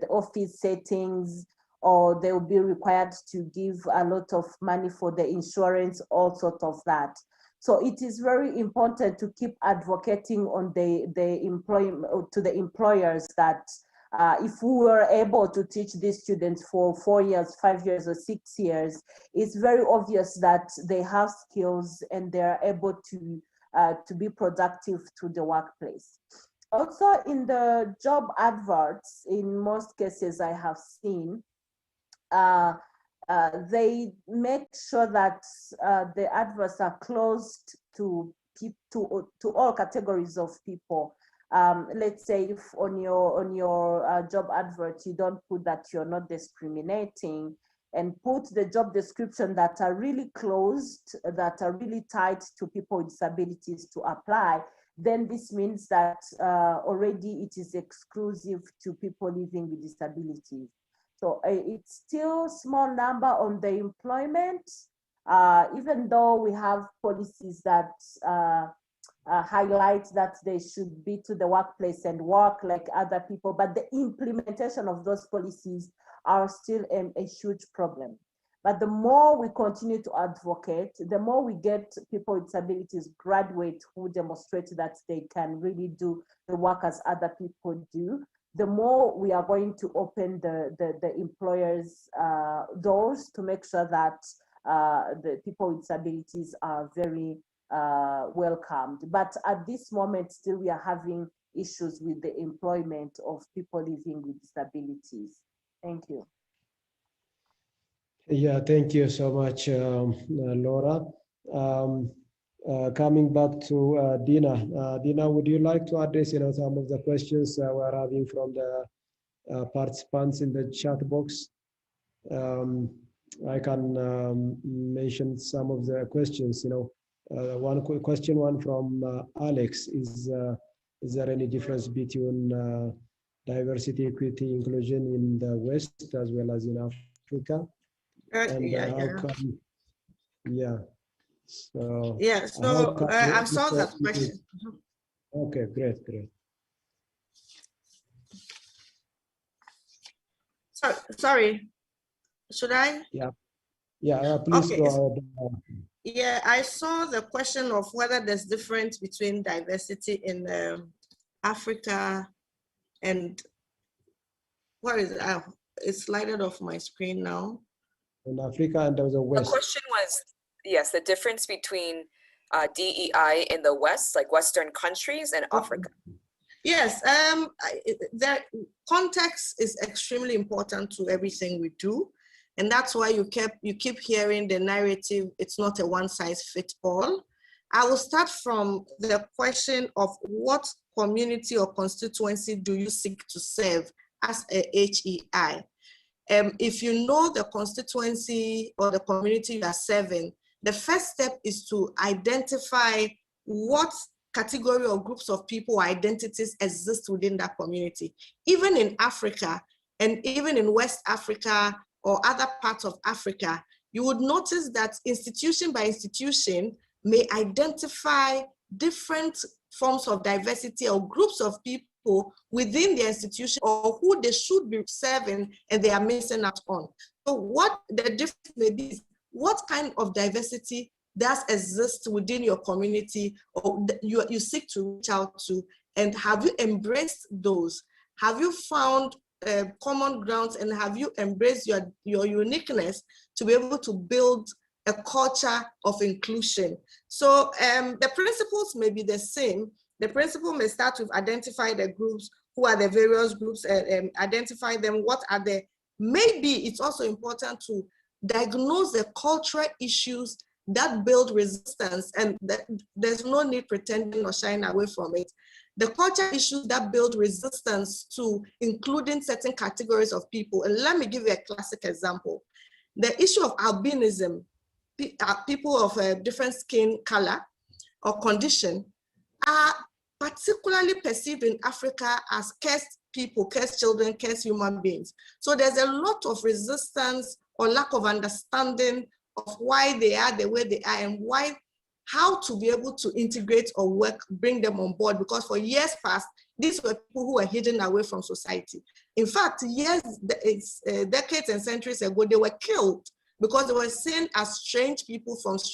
the office settings, or they will be required to give a lot of money for the insurance, all sorts of that. So it is very important to keep advocating on the employment to the employers that if we were able to teach these students for 4 years, 5 years, or 6 years, it's very obvious that they have skills and they're able to be productive to the workplace. Also, in the job adverts, in most cases I have seen, they make sure that the adverts are closed to all categories of people. Let's say if on your job advert you don't put that you're not discriminating, and put the job description that are really closed, that are really tied to people with disabilities to apply, then this means that already it is exclusive to people living with disabilities. So it's still small number on the employment, even though we have policies that highlight that they should be to the workplace and work like other people, but the implementation of those policies are still a huge problem. But the more we continue to advocate, the more we get people with disabilities graduate who demonstrate that they can really do the work as other people do, the more we are going to open the employers' doors to make sure that the people with disabilities are very welcomed. But at this moment, still we are having issues with the employment of people living with disabilities. Thank you. Yeah, thank you so much, Laura. Coming back to Dina. Dina, would you like to address some of the questions we're having from the participants in the chat box? I can mention some of the questions. One question from Alex is there any difference between diversity, equity, inclusion in the West as well as in Africa? So I saw that question. Okay, great. Sorry, should I? Yeah, please go ahead. Yeah, I saw the question of whether there's difference between diversity in Africa and what is it? It's slided off my screen now. In Africa and the West. The question was, yes, the difference between DEI in the West, like Western countries, and Africa. Yes, the context is extremely important to everything we do. And that's why you keep hearing the narrative, it's not a one size fits all. I will start from the question of what community or constituency do you seek to serve as a HEI? If you know the constituency or the community you are serving, the first step is to identify what category or groups of people or identities exist within that community. Even in Africa, and even in West Africa or other parts of Africa, you would notice that institution by institution may identify different forms of diversity or groups of people within the institution or who they should be serving and they are missing out on. So what the difference may be is what kind of diversity does exist within your community or you seek to reach out to, and have you embraced those? Have you found common grounds, and have you embraced your uniqueness to be able to build a culture of inclusion? So the principles may be the same. The principle may start with identify the groups, who are the various groups, identify them, what are the, maybe it's also important to diagnose the cultural issues that build resistance, and there's no need pretending or shying away from it. The cultural issues that build resistance to including certain categories of people. And let me give you a classic example. The issue of albinism, people of a different skin color or condition are particularly perceived in Africa as cursed people, cursed children, cursed human beings. So there's a lot of resistance or lack of understanding of why they are the way they are and why how to be able to integrate or work, bring them on board, because for years past, these were people who were hidden away from society. In fact, decades and centuries ago, they were killed because they were seen as strange people from